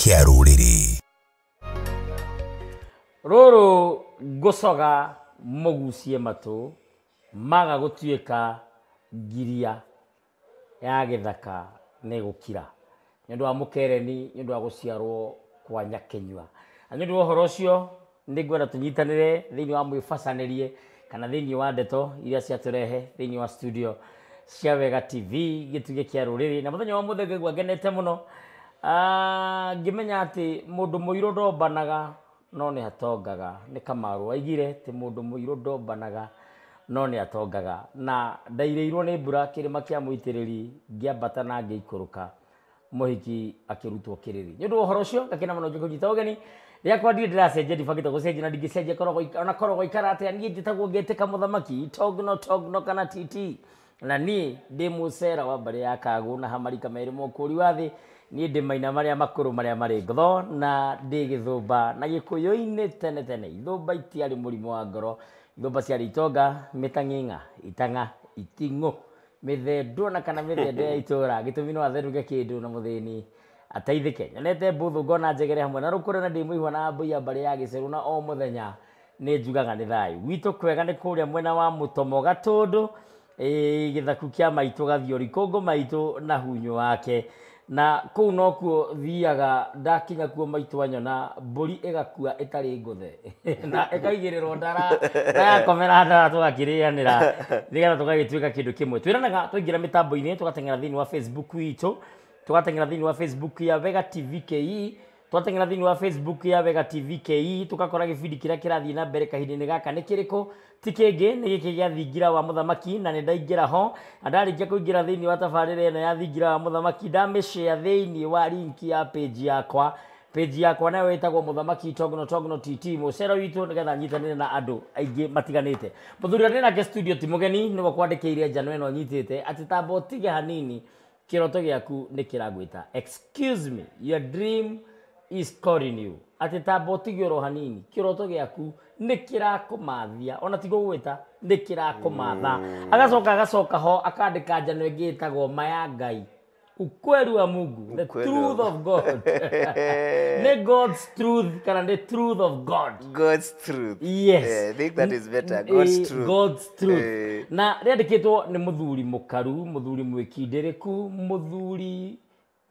kia ruriri. Roro gosoga mogusie matu maga gutuika giria ya githaka ne gukira nyandu wa mukereni nyandu wa guciarwo kwa Nyakenyua nyandu wa horo cio ndigwenda tunyitanire thiini wa mwifacanirie kana thiini wa ndeto iria cia turehe thiini wa studio cia Wega TV gituge kia ruriri na muthenya wa muthege gwagenete muno ngimenya ati mundu muiro ndombanaga no ni hatongaga ni Kamaru aigire ti mundu muiro ndombanaga no ni atongaga na ndaireirwo ni mbura kirima kia muitiriri ngiambata na ngiikuruka muhiki akirutwo kiriri nyondo uhoro cio gakena muno ngikunyita ugeni ria kwa ndi ndiracenjia ndibangite gucenjia na ndingicenjia korogwo ikara ati ni njitagwo ngeteka muthamaki togno kana titi na ni ndi mucera wa mbari ya Kagu na hamarika meri mokuri wa thi ni ndi maina maria makuru maria mari ngotho na ndi githumba na gikuyu-ini tene ithumba itiari murimo wa ngoro ithumba ciari itonga mitang'ing'a itanga itingo mithendu na kana mithendo ya itura gitumi no atheruke kindu na muthini ateithike nyonete mbuthu ngona njegere hamwe na rukuri na ndi muihwa na mbuya mbari ya giceru na o muthenya ni njugaga ni thayu witu kwega ni kuria mwena wa Mutomo Gatundu githaku kia maitu gathiori kongo maitu na hunyo wake na kuu no kuo thiaga ndakinya kuo maitu anyona mburi igakua itari nguthe na ikaigirirwo ndara na komera ndara tugakirianira nigetha tugagituika kindu kimwe twiranaga tuingira mitambo-ini tugatengera thiini wa Facebook witu tugatengera thiini wa Facebook ya Wega TV KE twatengera thiini wa Facebook ya Wega TV KE tukakora gibindi kiria kirathii na mbere kahindi-ini gaka ni kiriko tikenge ni giki gia thingira wa muthamaki na ni ndaingira ho andarikia kuingira thiini wa tabarire eno ya thingira wa muthamaki ndamishare thiini wa link ya page yakwa nayo itagwo muthamaki togno TT mucera witu nigetha nyitanire na andu aingi matiganite muthuri ni nake studio timugeni nigo kwandikiire njano eno nyitite ati tambo tige hanini kiroto giaku ni kiragwita excuse me your dream is calling you ati tambo tige ro hanini kiroto giaku ni kirakumathia ona tigo gwita ni kirakumatha agacoka ho akandika njano ingi itagwo maya Ngai ukweli wa Mungu the truth of God ne God's truth kana the truth of God's truth yes I think that is better God's truth na rendeketwo ni muthuri mukaru muthuri mwikindiriku muthuri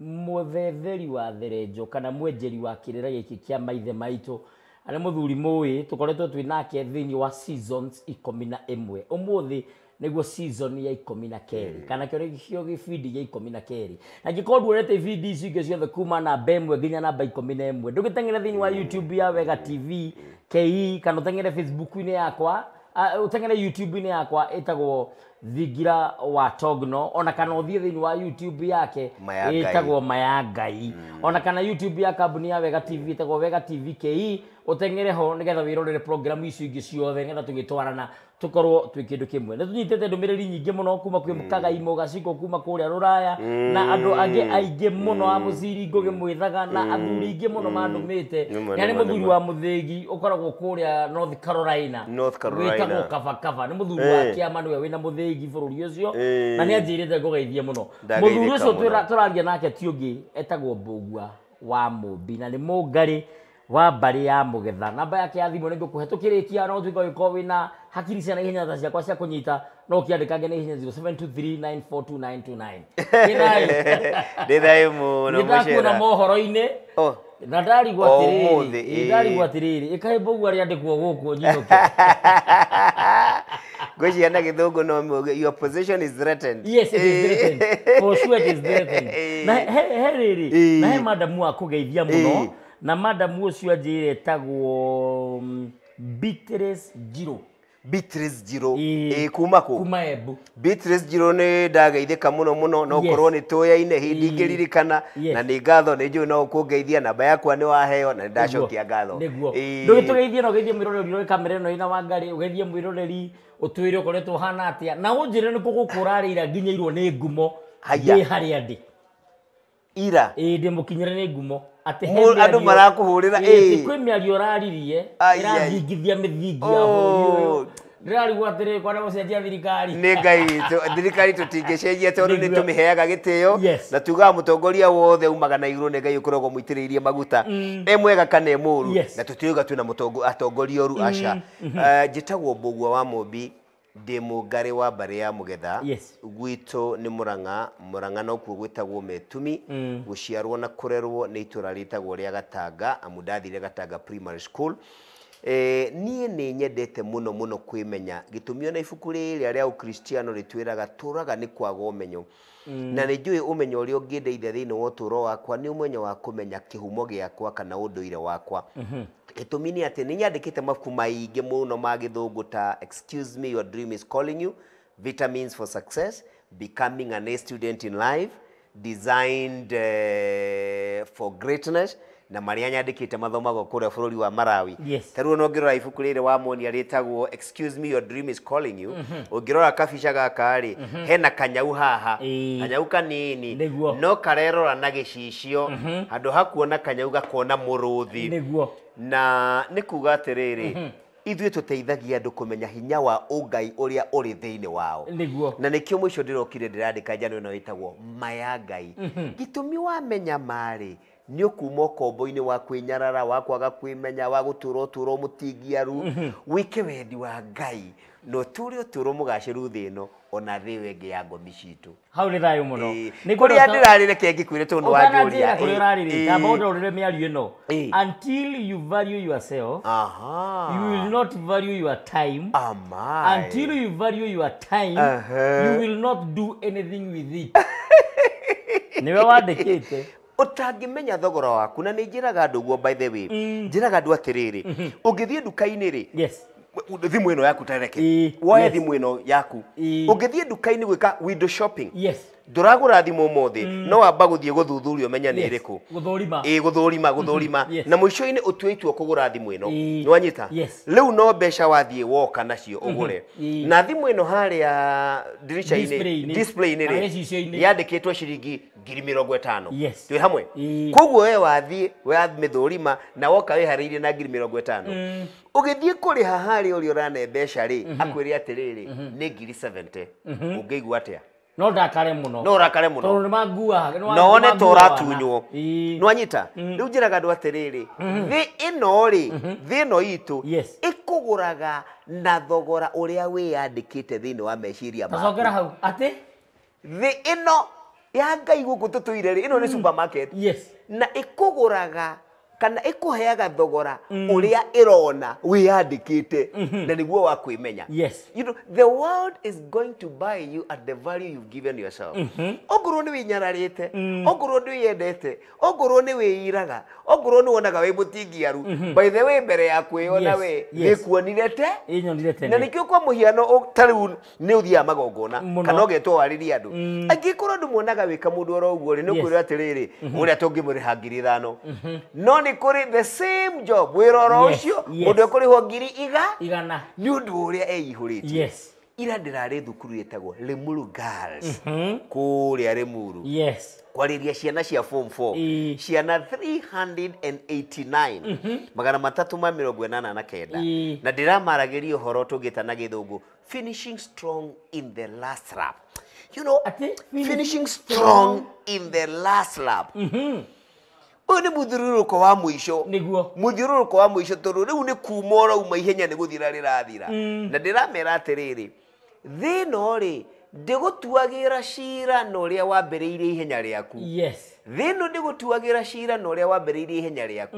muthetheri wa therenjo kana mwenjeri wa kirira giki kia maithe maitu ana muthuri muwi tukoretwo twinake thiini wa seasons 11 umuthi niguo season ya 12 kana kio gibindi gya 12 na gikorwo urete video icio ingĩ ciothe kuma namba 1 nginya namba 11 ndugiteng'ere thiini wa YouTube ya Wega TV KE kana uteng'ere Facebook-ini yakwa uteng'ere YouTube-ini yakwa itagwo thingira wa Togno ona kana uthie thiini wa YouTube yake itagwo maya Ngai ona kana YouTube ya kambuni ya Wega TV itagwo Wega TV KE uteng'ere ho nigetha wirorere program icio ingĩ ciothe nigetha tugitwarana tukorwo twi kindu kimwe na tunyitete ndumiriri nyingi muno kuma kwi mukaga imo gaciko kuma kuria ruraya na andu angi aingi muno a muciri ngugi mwithaga na athuri ingi muno mandumite yani muthuri wa muthegi ukoragwo kuria North Carolina witagwo kava ni muthuri wa kiama niwe wina muthegi bururi ucio na ni anjirite ngugeithie muno muthuri ucio turaria nake ti ungi etagwo Mbugua wa Mumbi na ni mungari wa mbari ya Mugetha namba yake ya thimu ningo kuhetukirikia no twiko iko wina hakiri ciana ihenya ta ciakwa cia kunyita no kiandikage ni ihenya 0723942929 ndithai muno mucera ndakuna mohoro-ini na ndarigwa atiriri ikahe Mbugua ri andikwo guku nyinuke goji ana githungu no your position is threatened yes it is threatened for sure it is threatened na heriri na he madamu akugeithia muno na madam ucio ajire tagwo Beatrice Jiro kuma Embu Beatrice Jiro ni ndageithika muno no korwo ni tuyaine hindi ngiririkana na ni ngatho ni njui no kungeithia namba yakwa ni waheo na ndacokia ngatho niguo ndugitugeithie no geithie mwiroreri uri kamera ino ina wangari ugeithie mwiroreri utwire ukoretwo hana atia na unjire ni kugukurarira nginyairwo ni ngumo ye hari andi ira ndi mukinyire ni ngumo ati andu marakuhurira kwi miario raririe irathingithia mithingi ya bũrũri ũyũ Ndirari gwatere kwa namo cenjia thirikari. Nĩ Ngai thirikari tũtingĩcenjia tondũ nĩ tũmĩheaga gĩtĩo na tugaga mũtongoria wothe umaga na igũrũ nĩ Ngai ũkoragwo mũitĩrĩirie maguta mwega kana mũru na tũtiuga twĩna atongoria oru aca. Njĩtagwo Mbũgua wa Mũmbi ndĩ Mũngarĩ wa mbarĩ ya Mũgetha gwitũ nĩ Mũrang'a nokuo gwĩtagwo Metumi gũciarwo na kũrerwo nĩ itũra rĩtagwo rĩa Gatanga amu ndathire Gatanga Primary School. Niĩ nĩ nyendete mũno kwĩmenya gĩtũmi ona ibuku rĩrĩa rĩa Ũkristiano rĩtwĩraga tũraga nĩ kwaga ũmenyo na nĩ njũĩ ũmenyo ũrĩa ũngĩndeithia thĩinĩ wa ũtũũro wakwa nĩ ũmenyo wa kũmenya kĩhumo gĩakwa kana ũndũire wakwa. Gĩtũmi nĩ atĩ nĩ nyandĩkĩte mabuku maingĩ mũno ma gĩthũngũ ta Excuse Me Your Dream is Calling You, Vitamins for Success, Becoming an A Student in Life, Designed for Greatness na marĩa nyandĩkĩte mathomago kũrĩa bũrũri wa Malawi. Tarĩu no ngĩrora ibuku rĩrĩ wa Monia rĩtagwo Excuse Me Your Dream is Calling You, ũngĩrora kabica gaka rĩ hena kanyau haha, kanyau kanini no karerora na gĩcicio handũ hakuona kanyau gakona mũrũthi na nĩ kuga atĩrĩrĩ ithuĩ tũteithagia andũ kũmenya hinya wa ũngai ũrĩa ũrĩ thĩinĩ wao na nĩkĩo mũico ndĩrokire ndĩrandĩka njano ĩno ĩtagwo maya Ngai. Gĩtũmi wamenya marĩ nĩ ũkuma ũkombo-inĩ wa kwĩnyarara wa kwaga kwĩmenya wa gũtũũra ũtũũro mũtingiaru wĩke wendi wa Ngai na ũtũũre ũtũũro mũgacĩru thĩ ĩno ona thĩ ĩyo ĩngĩ ya ngothi citũ. Hau nĩ thayũ mũno. Kũrĩa ndĩrarĩre kĩ ngĩkwĩre tondũ nĩ wanjũria. Kũrĩa ũrarĩrĩ tamba ũndorere mĩario ĩno. Until you value yourself, you will not value your time. Until you value your time, you will not do anything with it. Nĩwe wandĩkĩte. Ũtangĩmenya thogora waku na nĩ njĩraga andũ guo by the way njĩraga andũ atĩrĩrĩ ũngĩthiĩ nduka-inĩ rĩ thimũ ĩno yaku tareke woe thimũ ĩno yaku ũngĩthiĩ nduka-inĩ gwĩka window shopping ndũragũra thimũ ũmũthĩ no wamba gũthiĩ gũthuthuria ũmenya nĩ ĩrĩkũ gũthũrima na mũico-inĩ ũtue itua kũgũra thimũ ĩno nĩ wanyita rĩu no mbeca wathiĩ woka nacio ũgũre na thimũ ĩno harĩa display-inĩ rĩ yandĩkĩtwo ciringi 50,000 twĩ hamwe koguo we wathiĩ wamĩthũrima na woka wĩharĩirie na 50,000 ũgĩthiĩ kũrĩha harĩa ũrĩa ũrane mbeca rĩ akwĩre atĩrĩrĩ nĩ 70,000 ũngĩigua atĩa? No ndakare mũno. Tondũ nĩmangua no one to ratunywo nĩ wanyita rĩu njĩraga andũ atĩrĩrĩ thĩ ĩno rĩ thĩ ĩno itũ ĩkũgũraga na thogora ũrĩa wĩyandĩkĩte thĩinĩ wa meciria maku. Tacokera hau atĩ thĩ ĩno ya Ngai gũkũ tũtũire rĩ ĩno nĩ supermarket na ĩkũgũraga kana ĩkũheaga thogora ũrĩa ĩrona wĩyandĩkĩte na nĩguo wa kwĩmenya. You know, the world is going to buy you at the value you've given yourself. Ongorwo nĩ wĩnyararĩte, ongorwo ndwĩyendete, ongorwo nĩ wĩiraga, ongorwo nĩ wonaga wĩ mũtingiaru, by the way mbere ya kwĩona we nĩkuonire te na nĩkĩo kwa mũhiano ta rĩu nĩ ũthiaga magongona kana ũgetwo warĩrie andũ angĩkorwo andũ muonaga wĩka mũndũ oro ũguo rĩ nĩ ũkwĩrwo atĩrĩrĩ ũrĩa tũngĩmũrĩha 5,000 no nĩ kũrĩ the same job wĩra oro ũcio mũndũ ekũrĩhwo 100 nĩ ũndũ ũrĩa eihũrĩtie. Ira ndĩrarĩ thukuru ĩtagwo Limuru Girls kũrĩa Limuru kwarĩria ciana cia form 4 ciana 389 389 na ndĩramaragĩria ũhoro tũngĩta na gĩthũngũ finishing strong in the last lap. You know, finishing strong in the last lap. Ũyũ nĩ mũthiũrũrũko wa mũico mũthiũrũrũko wa mũico tondũ rĩu nĩ kuma ũrauma ihenya nĩ gũthira rĩrathira na ndĩramera atĩrĩrĩ thĩ ĩno rĩ ndĩgũtuagĩra cira na ũrĩa wambĩrĩirie ihenya rĩaku thĩ ĩno ndĩgũtuagĩra cira na ũrĩa wambĩrĩirie ihenya rĩaku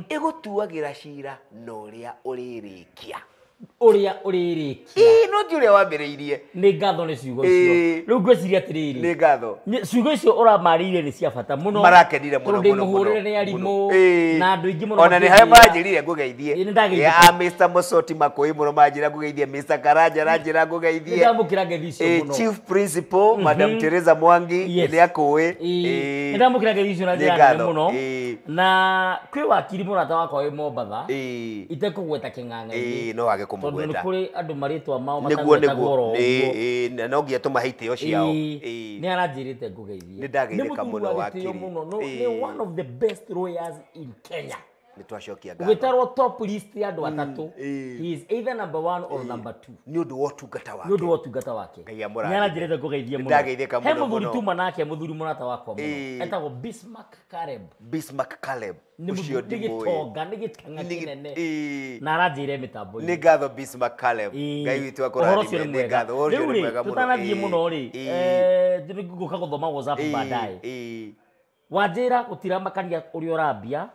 ĩgũtuagĩra cira na ũrĩa ũrĩrĩkia no ti ũrĩa wambĩrĩirie. Nĩ ngatho nĩ ciugo icio rĩu ngwĩciria atĩrĩrĩ nĩ ngatho ciugo icio ũramarĩire nĩ cia bata mũno marakenire mũno tondũ ndĩmũhũrĩre nĩ arimũ na andũ aingĩ mũno ona nĩ harĩa manjĩrire ngũgeithie Mr. Mũcoti Makũi mũno manjĩra ngũgeithie Mr. Karanja ranjĩra ngũgeithie ndamũkĩra ngethi icio mũno Chief Principal Madam Teresa Mwangi nĩ akũĩ ndamũkĩra ngethi icio na njĩra nene mũno na kwĩ wakiri mũrata wakwa wĩ Mombatha itekũgweta kĩng'ang'a-inĩ no wage tondũ nĩ kũrĩ andũ marĩtwa mao matagwetagwo oro ũguo no nginya tũmahe itĩo ciao nĩ aranjĩrĩte ngũgeithie nĩ ndageithĩka mũno wakiri nĩ one of the best lawyers in Kenya Nĩ twacokia ngatho. Ũgĩtarwo top list ya andũ atatũ. He is either number 1 or number 2. Nĩ ũndũ wa ũtungata wake. Nĩ ũndũ wa ũtungata wake. Ngai amũrathime. Nĩaranjĩrĩte kũgeithia mũno. Ndageithĩka mũno. He mũthuri tuma nake mũthuri mũrata wakwa mũno. Etagwo Bismarck Caleb. Bismarck Caleb. Ũcio ndimũĩ. Nĩ gĩtanga kĩnene. Na aranjĩire mĩtambo-inĩ. Nĩ ngatho Bismarck Caleb. Ngai witũ akũrathime. Nĩ ngatho. Ũcio nĩ mwega mũno. Tũtanathiĩ mũno rĩ. Ngũka gũthoma WhatsApp baadaye. Wanjĩra gũtiramakania ũrĩa ũrambia.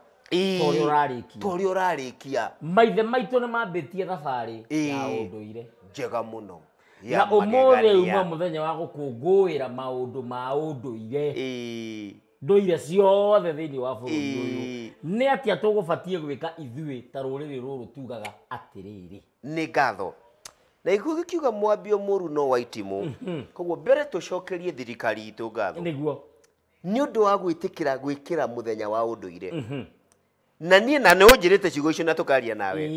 Tori ũrarĩkia. Maithe maitũ nĩ mambĩtie thabarĩ ya ũndũire. Njega mũno. Na ũmũthĩ uma mũthenya wa gũkũngũĩra maũndũ ma ũndũire. Ndũire ciothe thĩinĩ wa bũrũri ũyũ. Nĩ atĩa tũgũbatiĩ gwĩka ithuĩ ta rũrĩrĩ rũrũ tugaga atĩrĩrĩ. Nĩ ngatho. Na ikuo gĩkiuga mwambio mũru no wa itimũ. Koguo mbere tũcokerie thirikari itũ ngatho. Nĩguo. Nĩ ũndũ wa gwĩkĩra mũthenya wa ũndũire. Na niĩ na nĩ ũnjĩrĩte ciugo icio na tũkaria nawe.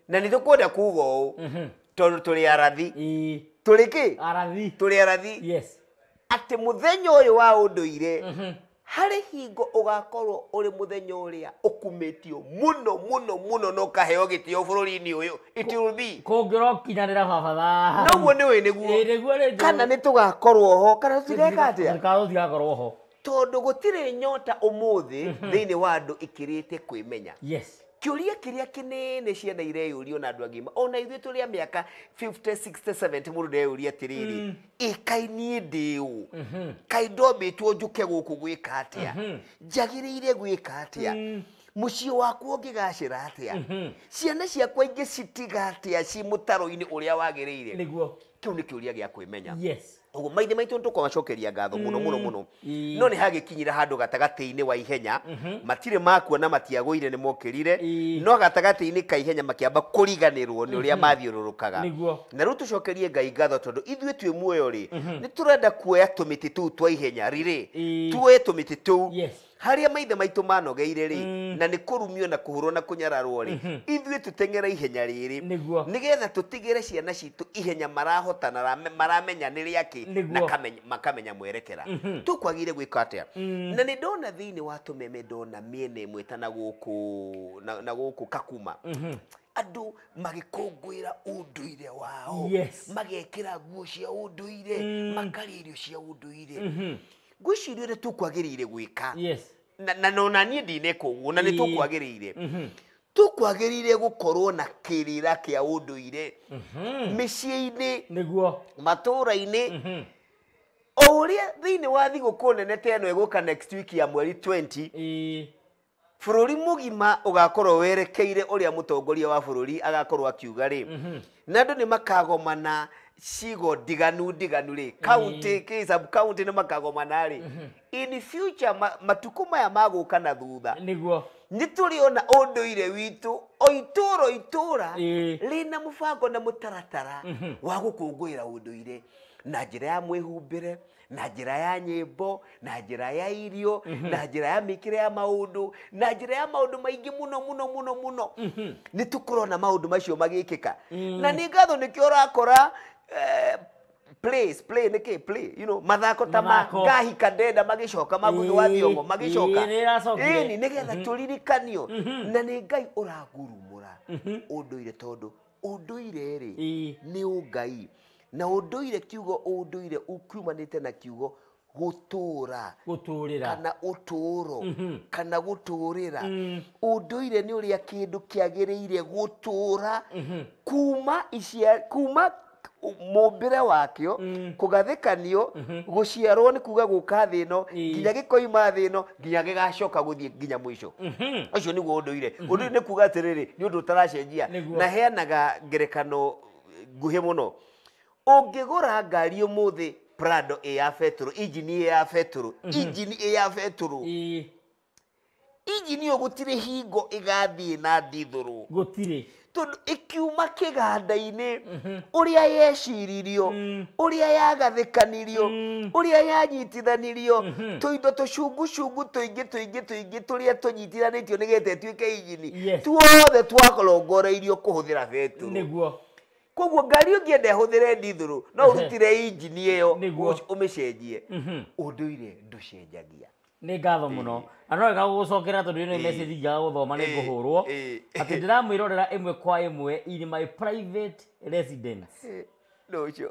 Na nĩ tũkwenda kuuga ũũ. Tondũ tũrĩ arathi. Tũrĩ kĩ? Arathi. Tũrĩ arathi. Yes. Atĩ mũthenya ũyũ wa ũndũire harĩ hingo ũgakorwo ũrĩ mũthenya ũrĩa ũkumĩtio mũno no kaheo gĩtĩo bũrũri-inĩ ũyũ. It will be. Kũngĩrokinyanĩra baba thaa. Noguo nĩwe nĩguo. Kana nĩ tũgakorwo ho kana tũtigeka atĩa? Tũtigakorwo ho. Tondũ gũtirĩ nyota ũmũthĩ thĩinĩ wa andũ ĩkĩrĩte kwĩmenya. Yes. Kĩũria kĩrĩa kĩnene ciana ireyũrio na andũ agima ona ithuĩ tũrĩ a mĩaka 50, 60, 70 mũndũ ndeyũria atĩrĩrĩ kaĩ niĩ ndĩ ũ kaĩ ndombĩtwo njũke gũkũ gwĩka atĩa njagĩrĩire gwĩka atĩa mũciĩ wakwa ũngĩgacĩra atĩa ciana ciakwa ingĩ citiga atĩa ci mũtaro-inĩ ũrĩa wagĩrĩire. Nĩguo. Kĩu nĩ kĩũria gĩa kwĩmenya. Yes. Ũguo maithe maitũ nĩtũkamacokeria ngatho mũno no nĩ hagĩkinyira handũ gatagatĩ-inĩ wa ihenya matirĩ makuona matiagũire nĩ mokĩrire no gatagatĩ-inĩ ka ihenya makĩamba kũriganĩrwo nĩ ũrĩa mathiũrũrũkaga. Na rĩu tũcokerie Ngai ngatho tondũ ithuĩ twĩ muoyo rĩ nĩ tũrenda kuoya tũmĩtĩ tũu twa ihenya rĩrĩ tuoye tũmĩtĩ tũu harĩa maithe maitũ manogeire rĩ na nĩ kũrumio na kũhũrwo na kũnyararwo rĩ ithuĩ tũteng'era ihenya rĩrĩ nĩgetha tũtigĩre ciana citũ ihenya marahota na maramenya nĩ rĩakĩ na makamenya mwerekera. Tũkwagĩrĩire gwĩka atĩa? Na nĩ ndona thĩinĩ wa tũmeme ndona mĩena ĩmwe ta na gũkũ Kakuma andũ magĩkũngũĩra ũndũire wao magekĩra nguo cia ũndũire makarĩa irio cia ũndũire. Ngwĩciria ũrĩa tũkwagĩrĩire gwĩka na nona niĩ ndineka ũguo na nĩ tũkwagĩrĩire gũkorwo na kĩrĩra kĩa ũndũire mĩciĩ-inĩ matũũra-inĩ o ũrĩa thĩinĩ wa thigũkũ nene ta ĩno ĩgũka next week ya mweri 20 bũrũri mũgima ũgakorwo werekeire ũrĩa mũtongoria wa bũrũri agakorwo akiuga rĩ na andũ nĩ makagomana cigo ndiganu rĩ county sub county nĩ makagomana rĩ in future matukũ maya magũka na thutha nĩ tũrĩona ũndũire witũ o itũũra rĩna mũbango na mũtaratara wa gũkũngũĩra ũndũire na njĩra ya mwĩhumbĩre na njĩra ya nyĩmbo na njĩra ya irio na njĩra ya mĩkĩre ya maũndũ na njĩra ya maũndũ maingĩ mũno nĩ tũkũrona maũndũ macio magĩkĩka na nĩ ngatho nĩkĩo ũrakora play mathako ta Ngahi Kadenda magĩcoka Maguthĩ wa Thiong'o magĩcoka nĩgetha tũririkanio na nĩ Ngai ũragurumũra ũndũire tondũ ũndũire rĩ nĩ ũngai na ũndũire kiugo ũndũire ukiumanĩte na kiugo gũtũũra kana ũtũũro kana gũtũũrĩra ũndũire nĩ ũrĩa kĩndũ kĩagĩrĩire gũtũũra kuma mũmbĩre wakĩo kũgathĩkanio gũciarwo nĩ kuga gũka thĩ ĩno nginya gĩkoima thĩ ĩno nginya gĩgacoka gũthiĩ nginya mũico. Ũcio nĩguo ũndũire. Ũndũire nĩ kuga atĩrĩrĩ nĩ ũndũ ũtaracenjia na heanaga ngerekano nguhĩ mũno. Ũngĩgũra ngari ũmũthĩ Prado ya betũrũ injini ya betũrũ injini gũtirĩ hingo ĩgathiĩ na ndithũrũ gũtirĩ tondũ ikiuma kĩganda-inĩ ũrĩa yeciririo ũrĩa yagathĩkanirio ũrĩa yanyitithanirio tũindo tũcungũcungũ tũingĩ tũrĩa tũnyitithanĩtio nĩgetha ĩtuĩke injini tuothe twakorongoreirio kũhũthĩra betũrũ. Koguo ngari ũngĩenda ĩhũthĩre ndithũrũ no ũrutire injini ĩyo ũmĩcenjie. Ũndũire ndũcenjagia nä ngatho må no na no wega gå gocokera tondå ä no message ingä gå thoma nä ngå hå rwo atä ndä ramwä rorera ä mwe kwa ä mwe in my private residence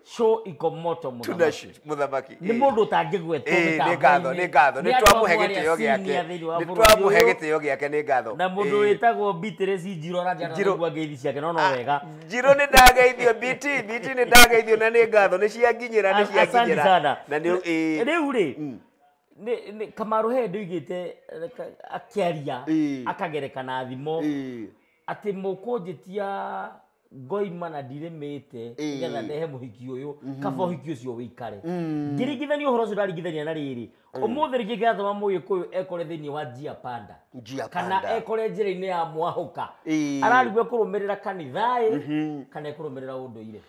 show ikomoto muthamaki nä må ndå å tangä gwetwo nä ngatho nä twamå he gä tä o gä ake nä twamå he gä tä o gä ake nä ngatho na må ndå wä tagwo Beatrice Njiro ranjagua ngeithi ciake no wega Njiro nä ndageithio biti nä ndageithio na nä ngatho nä cianginyä ra na rä u rä Kamaru he ndå igä te akäaria akagerekana thimo atä må kå njä tia ngoima na ndiremete ngetha ndehe muhiki uyu kaba uhiki ucio wikare ngirigithania uhoro ucio ndarigithania na riri umuthi ringi ngathoma mugikuyu ekore thiini wa Njia Panda kana ekore njira-ini ya Mwahuka ararigwo kurumirira kanithai kana kurumirira unduire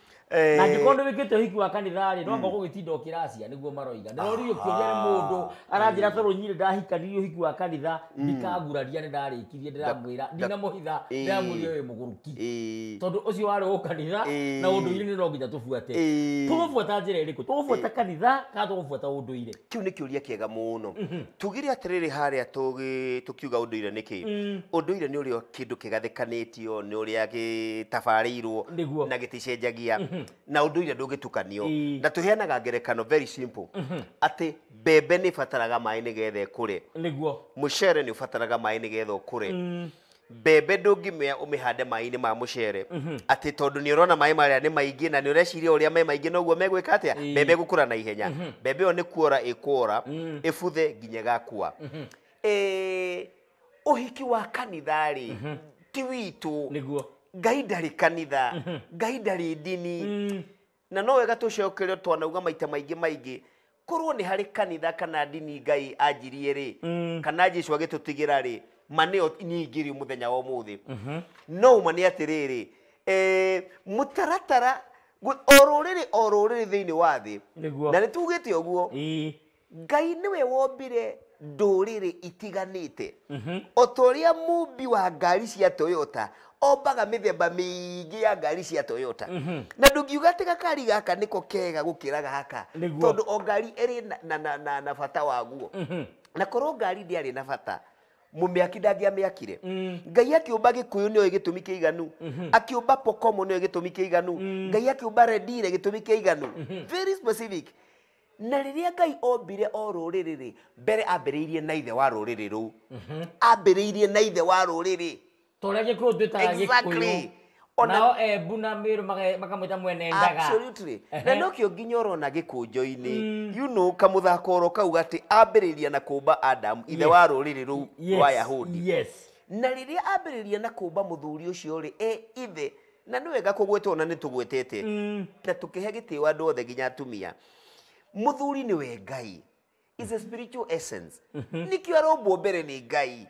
na ngikondo wikite uhiki wa kanithari no ngo gugitinda ukiracia niguo maroiga ndĩrorio kĩũria nĩ mũndũ aranjĩra tondũ nyire ndahikanirie uhiki wa kanitha ndikaguraria nĩ ndarĩkirie ndĩramwĩra ndinamũhitha ndĩramwĩria wĩ mũgũrũki tondũ ũcio warĩ wũ kanitha na ũndũire no nginya tũbuate tũgũbuata njĩra ĩrĩkũ tũgũbuata kanitha kana tũgũbuata ũndũire kĩu nĩ kĩũria kĩega mũno tugire atĩrĩrĩ harĩa tũkiuga ũndũire nĩkĩ ũndũire nĩ ũrĩa kĩndũ kĩgathĩkanĩtio nĩ ũrĩa gĩtabarĩirwo na gĩticenjagia na unduire ndũgĩtukanio na tũheanaga ngerekano very simple atĩ mbembe nĩ ĩbataraga maĩ nĩgetha ĩkũre nĩguo mũcere nĩ ũbataraga maĩ nĩgetha ũkũre mbembe ndũngĩmĩa ũmĩhande maĩ-inĩ ma mũcere atĩ tondũ nĩ ũrona maĩ marĩa nĩ maingĩ na nĩ ũreciria ũrĩa me maingĩ noguo megwĩka atĩa mbembe gũkũra na ihenya mbembe ĩyo nĩ kuora ĩkuora ĩbuthe nginya gakua ũhiki wa kanitha-rĩ ti witũ nĩguo Ngai ndarĩ kanitha Ngai ndarĩ ndini na no wega tũcokere twanauga maita maingĩ korwo nĩ harĩ kanitha kana ndini Ngai anjirie-rĩ kana Jesũ agĩtũtigĩra-rĩ ma nĩyo ningĩrĩ mũthenya wa ũmũthĩ no ma nĩ atĩrĩrĩ mũtaratara o rũrĩrĩ thĩinĩ wa thĩ na nĩ tugĩte ũguo Ngai nĩwe wombire ndũrĩrĩ itiganĩte o ta ũrĩa mũmbi wa ngari cia Toyota ombaga mĩthemba mĩingĩ ya ngari cia Toyota na ndũngiuga atĩ gakari gaka nĩko kega gũkĩra gaka tondũ o ngari ĩrĩ na bata waguo na korwo ngari ndĩarĩ na bata mũmĩaki ndangĩamĩakire Ngai akĩũmba Gĩkũyũ nĩoĩ gĩtũmi kĩiganu akĩũmba Pokomo nĩoĩ gĩtũmi kĩiganu Ngai akĩũmba Rendile gĩtũmi kĩiganu very specific na rĩrĩa Ngai ombire o rũrĩrĩ mbere ambĩrĩirie na ithe wa rũrĩrĩ rũu ambĩrĩirie na ithe wa rũrĩrĩ tore Gĩkũyũ twĩtaga Gĩkũyũ nao Embu na Meru makamwĩta mwene Ndaga absolutely na no kĩo nginya ũrona Gĩkũnjũ-inĩ you know kamũthako oro kauga atĩ ambĩrĩria na kũmba Adam ithe wa rũrĩrĩ rũu rwa Ayahudi na rĩrĩa ambĩrĩria na kũmba mũthuri ũcio-rĩ ithe na nĩ wega kũgwetwo na nĩ tũgwetete na tũkĩhe gĩtĩo andũ othe nginya atumia muthuri ni we Ngai is a spiritual essence nikio arombwo mbere ni Ngai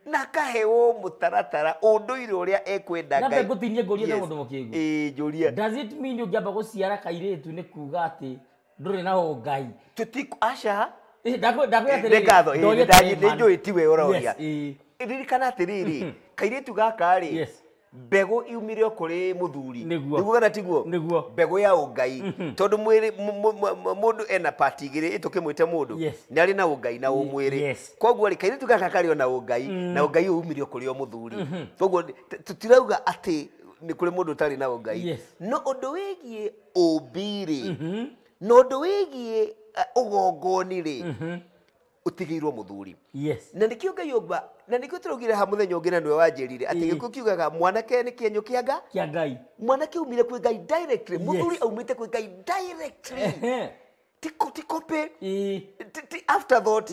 na kaheo mutaratara unduire uria ekwenda Ngai na ngutinie ngoria na mundu mukingu njuria does it mean ungiamba guciara kairetu ni kuga ati nduri na ho Ngai tutiku asha ndakwira ngatho nĩ njũĩ tiwe ũroria ririkana atĩrĩrĩ kairetu gaka rĩ mbego iumire kuri muthuri niguo kana tiguo mbego ya ungai tondu mwiri mundu ena part igiri itukimwite mundu ni ari na ungai na umwiri koguo ri kairitu gaka kari ona ungai na ungai uumire kuri o muthuri koguo tutirauga ati ni kuri mundu tari na ungai no undu wigie umbiri no undu wigie ugongoni ri utigirwo muthuri na nikio Ngai yomba na nikio turugire ha muthenya ungi na niwe wanjirire ati gikuo kiugaga mwanake ni kienyo kia Ngai mwanake umire kwi Ngai directly muthuri aumite kwi Ngai directly tikope afterthought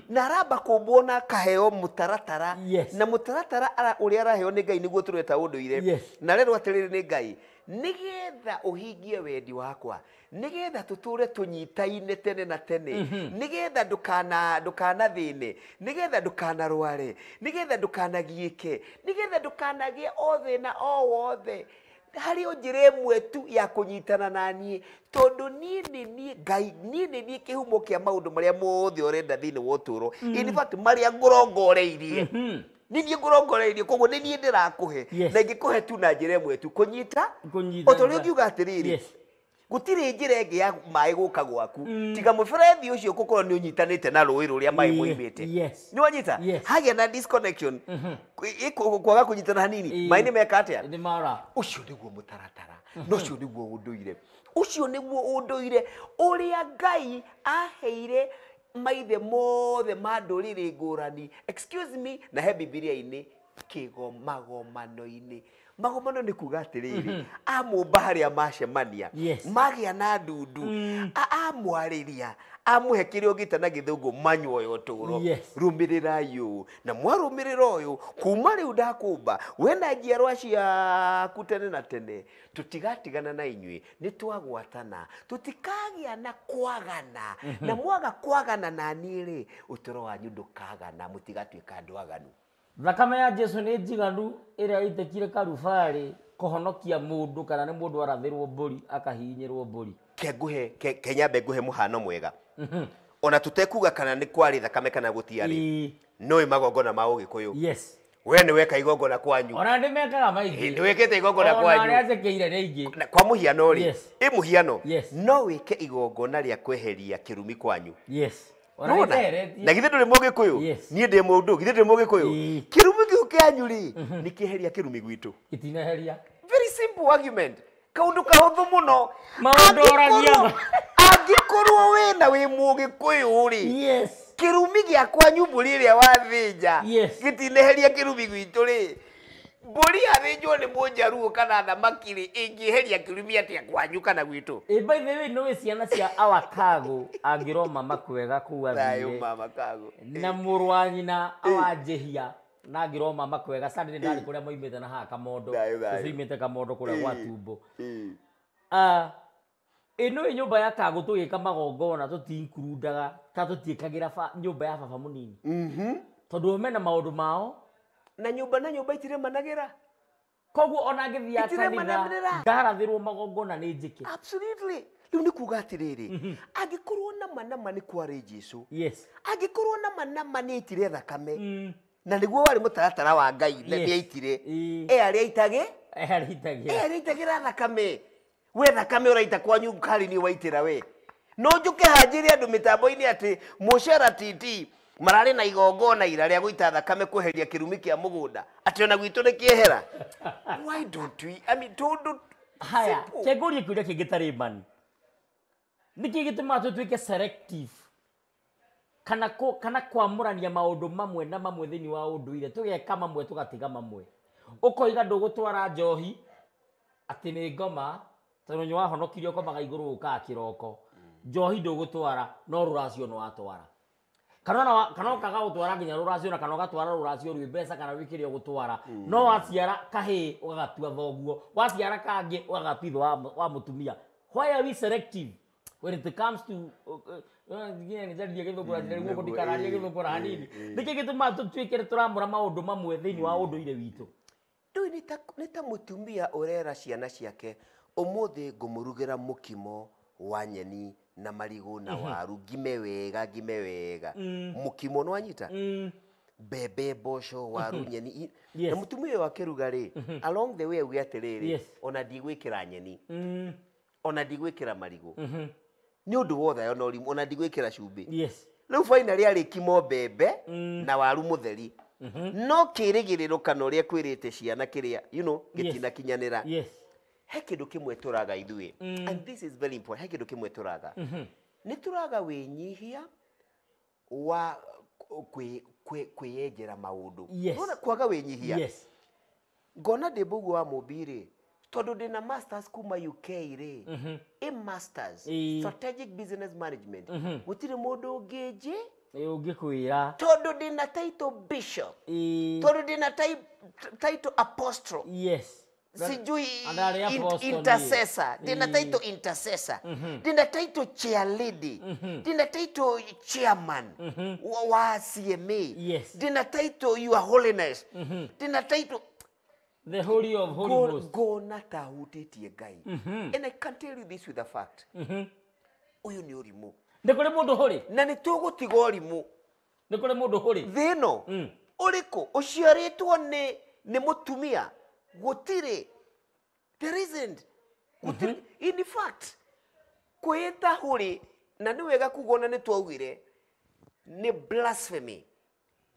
na aramba kumbona kaheo mutaratara na mutaratara uria araheo ni Ngai niguo tureta unduire na rero atiriri ni Ngai nigetha uhingie wendi wakwa nigetha tuture tunyitaine tene na tene nigetha ndukana thine nigetha ndukana rware nigetha ndukanagiike nigetha ndukanagie othe na o wothe hari onjire mwe tu ya kunyitana nanie tondu nie Ngai nie kihumo kia maundu maria mothe urenda thine wa uturo in fact maria ngorongoreirie ninie ngorongoreirie koguo ninie ndirakuhe na ngikuhe tu na njire mwe tu kunyita otorio ngiuga atiriri gutire njira ĩngĩ ya maĩ gũka gwaku tiga mũberethi ũcio gũkorwo nĩ ũnyitanĩte na rũĩ rũrĩa maĩ moimĩte nĩ wanyita hagĩa na disconnection kwaga kũnyitana hanini maĩ nĩ meka atĩa ũcio nĩguo mũtaratara ũcio nĩguo ũndũire ũcio nĩguo ũndũire ũrĩa Ngai aheire maithe mothe ma ndũrĩrĩ ngũrani excuse me na he Bibilia-inĩ kĩgomano-inĩ magomano nĩ kuga atĩrĩrĩ amũmba harĩa macemania magĩa na ndundu amwarĩria amũhe kĩrĩa ũngĩta na gĩthũngũ manyuoya ũtũũro rũmĩrĩrai ũũ na mwarũmĩrĩra ũyũ kuma rĩu ndakũmba we na njiarwa ciaku tene na tene tũtigatigana na inyuĩ nĩ twagwatana tũtikagĩa na kwagana na mwaga kwagana na niĩ rĩ ũtũũro wanyu ndũkagana mũtigatuĩka andũ aganu. Thakame ya Jesu nĩ njiganu ĩrĩa ĩitekire Karubarĩ kũhonokia mũndũ kana nĩ mũndũ arathĩrwo mbũri akahinyĩrwo mbũri. Kenyambe nguhe mũhano mwega. Ona tutekuga kana nĩ kwarĩ thakame kana gũtiarĩ. No magongona ma Ũgĩkũyũ. Yes. We nĩ weka igongona kwanyu. Ona ndĩ mekaga maingĩ. Nĩ wekete igongona kwanyu. Ona nĩacekeire rĩngĩ. Kwa mũhiano rĩ. Mũhiano. No wĩke igongona rĩa kweheria kĩrumi kwanyu. Yes. Na githĩ ndũrĩ Mũgĩkũyũ niĩ ndĩ mũndũ githĩ ndĩ Mũgĩkũyũ kĩrumi kĩu kĩanyu rĩ nĩ kĩeheria kĩrumi gwitũ itineheria very simple argument kaũndũ kahũthũ mũno maũndũ oragia angĩkorwo we na wĩ Mũgĩkũyũ rĩ kĩrumi gĩa kwanyu mbũri ĩrĩa wathĩnja gĩtineheria kĩrumi gwitũ rĩ mbũri athĩnjwo nĩ Mũnjaruo kana thamaki rĩ ĩngĩeheria kĩrumi atĩa kwanyu kana gwitũ. By the way nĩ ciana cia Awakago angĩroma makwega kũu athire na mũrũ wa nyina awanjĩhia na angĩroma makwega Sunday ndarĩ kũrĩa moimĩte na haha Kamondo ũcimĩte Kamondo kũrĩa gwa Tumbo. Ĩno ĩ nyũmba ya Kago tũgĩka magongona tũtiincludaga ta tũtiĩkagĩra nyũmba ya baba mũnini tondũ mena maũndũ mao na nyũmba itire managĩra koguo ona ngĩthia kanitha ndarathĩrwo magongona nĩ njĩke. Absolutely. Rĩu nĩ kuga atĩrĩrĩ angĩkorwo nama nĩ kwarĩ Jesũ angĩkorwo nama nĩ aitire thakame na nĩguo warĩ mũtaratara wa Ngai nĩ aitire arĩa aitagĩra thakame we thakame ũraita kwanyu kari nĩ waitĩra we no njũke hanjĩre andũ mĩtambo-inĩ atĩ mũcera titi mararĩ na igongona ira rĩa gũita thakame kweheria kĩrumi kĩa mũgũnda atĩ ona gwitũ nĩ kĩehera. Why don't we haya kĩngũrie kĩũria kĩngĩ tarĩ mbani nĩkĩ gĩtũmaga tũtuĩke selective kana kwamũrania maũndũ mamwe na mamwe thĩinĩ wa ũndũire tũgeka mamwe tũgatiga mamwe ũkoiga ndũgũtwara njohi atĩ nĩ ngoma tondũ nĩ wahonokirio ũkomaga igũrũ ũkaga kĩroko njohi ndũgũtwara no rũracio nĩ watwara kana ũkaga gũtwara nginya rũracio na kana ũgatwara rũracio rwĩ mbeca kana wĩkĩre ũgũtwara no waciara kahĩĩ ũgagatua thoguo waciara kangĩ ũgagatua ithe wa mũtumia. Why are we selective when it comes to nĩkĩ gĩtũmaga tũtuĩke tũramũra maũndũ mamwe thĩinĩ wa ũndũire witũ. Ndũĩ nĩ ta mũtumia ũrera ciana ciake ũmũthĩ ngũmũrugĩra mũkimo wa nyeni na marigũ na waru ngime wega mũkimo nĩ wanyita mbembe mboco waru nyeni na mũtumia wa kĩruga rĩ along the way uge atĩrĩrĩ ona ndigwĩkĩra nyeni ona ndigwĩkĩra marigũ nĩ ũndũ wothe ona ũrimũ ona ndigwĩkĩra cumbĩ rĩu finally arĩkimo mbembe na waru mũtheri no kĩrĩgĩrĩro kana ũrĩa kwĩrĩte ciana kĩrĩa gĩtinakinyanĩra he kĩndũ kĩmwe tũraga ithuĩ and this is very important he kĩndũ kĩmwe tũraga nĩ tũraga wĩnyihia wa kwĩyenjera maũndũ nona kwaga wĩnyihia ngona ndĩ mbũguo wa mũmbirĩ tondũ ndĩna masters kuma UK rĩ masters strategic business management gũtirĩ mũndũ ũngĩnjĩ ũngĩkwĩra tondũ ndĩna title bishop tondũ ndĩna title apostle sijui intercessor dina title intercessor dina title chair lady dina title chairman wa CMA dina title your holiness dina title the holy of holy go nata hutĩtie Ngai and I can tell you this with a fact ũyũ nĩ ũrimũ nĩ kũrĩ mũndũ hũrĩ na nĩ tũgũtiga ũrimũ nĩ kũrĩ mũndũ hũrĩ thĩ ĩno ũrĩkũ ũciarĩtwo nĩ mũtumia gũtirĩ there isn't in fact kwita huri na ni wega kugona ni twaugire ni blasphemy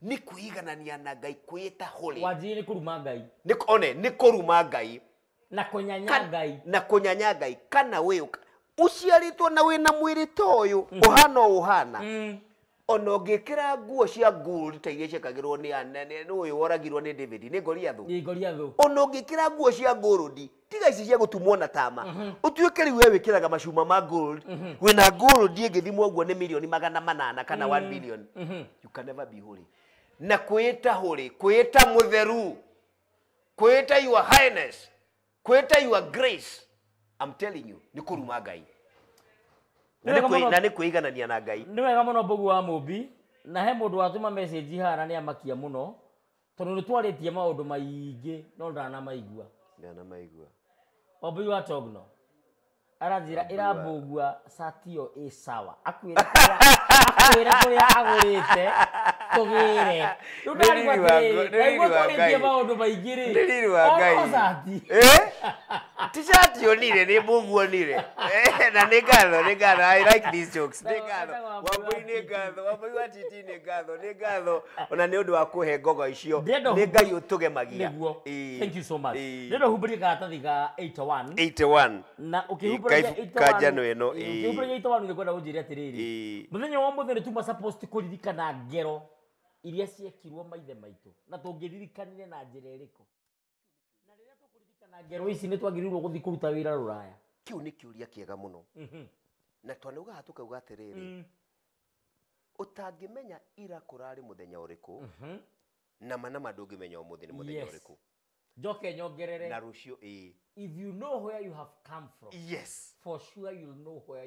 ni kuiganania na Ngai kwita huri Wanjiri ni kuruma Ngai ni kuruma Ngai na kunyanya Ngai na kunyanya Ngai kana we uciaritwo na wina mwiri toyu uhana ono ngikira nguo cia gold ta iria ciekagirwo ni anene ni uyu woragirwo ni David ni Goliath ono ngikira nguo cia gold tiga ici cia gutumwo na tama utuike riu we wikiraga macuma ma gold wina gold ingithimwo uguo ni milioni 800 kana 1 billion you can never be holy na kwita holy kwita mutheru kwita your highness kwita your grace I'm telling you ni kuruma Ngai na ni kuiganania na Ngai ni wega muno Mbugu wa Mumbi na he mundu watuma message hana ni amakia muno tondu ni twaritie maundu maingi no ndana maigua Mbugu wa Togno aranjira ira Mbugua satio e sawa akwira kuria agurite tugire ndari gwatiritie maundu maingiri ndiri wa Ngai T-shirt onire ni Mbugua onire na nĩngatho I like these jokes nĩngatho Wambui wa Titi nĩngatho ona nĩ ũndũ wa kũhe ngogo icio nĩ Ngai ũtũgemagia thank you so much ndĩrenda humburie karatathi ga 81 na ukihumburia 81 kanjano ĩno ukihumburia 81 nĩ kwenda ũnjĩre atĩrĩrĩ mũthenya wa mũthenya tuma supposed kũririkana ngero iria ciekirwo maithe maitũ na tũngĩririkanire na njĩra ĩrĩkũ na rĩrĩa tũkũririkana ngero ici nĩ twagĩrĩirwo gũthiĩ kũruta wĩra rũraya kiu nĩ kĩũria kĩega mũno na twanauga tukauga atĩrĩrĩ utangĩmenya ira kũrarĩ mũthenya ũrĩkũ na manama ndũngĩmenya ũmũthĩ nĩ mũthenya ũrĩkũ njoke nyongerere na rũciũ if you know where you have come from yes for sure you'll know where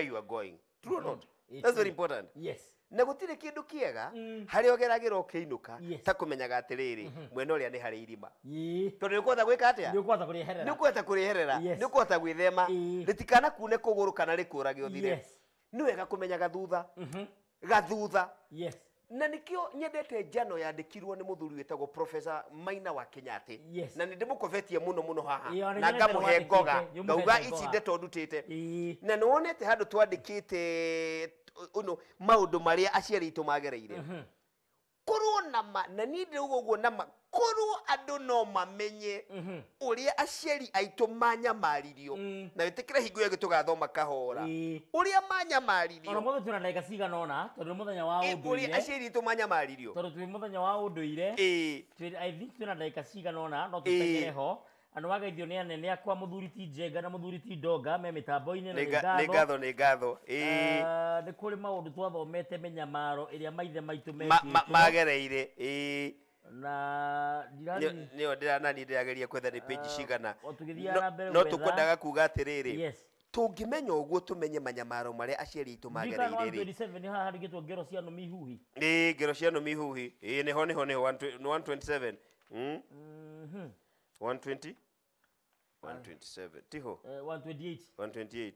you are going true or not that's very important yes na gutire kindu kiega hari ogeragira ukiinuka ta kumenyaga atiriri mwena uria ni hari irima tondu nikuhota gwika atia nikuhota kuriherera nikuhota gwithema ritikana kune kuguru kana rikurage uthire ni wega kumenyaga gathutha na nikio nyendete njano yandikirwo ni muthuri wetagwo Professor Maina wa Kenyati na ndimukofetie muno haha na ngamuhe ngoga ngauga ici ndeto ndutite na nonete handu twandikite uno maundu maria aciari itu magereire korwo na ni ndiguo na korwo andu no mamenye uria aciari aitu manyamaririo na witikira hingo ya gitugathoma kahora uria manyamaririo ona muthu tuna ndagika cigana ona tondu muthenya wa unduire uria aciari itu manyamaririo tondu twi muthenya wa unduire I think tuna ndagika cigana ona no tutegere ho anu wageithio ni anene akwa muthuri ti Njenga na muthuri ti Ndonga me mitambo-ini na nĩ ngatho nĩ kũrĩ maũndũ twathomete menyamaro ĩrĩa maithe maitũ magereire na nĩyo ndĩranani ndĩrageria kwetha nĩ page cigana no tũkwendaga kuga atĩrĩrĩ tũngĩmenya ũguo tũmenye manyamaro marĩa aciari itũ magereire 127 haha handĩkĩtwo ngero cia nũmi ihuhi ngero cia nũmi ihuhi nĩho 127 120 127 tiho 128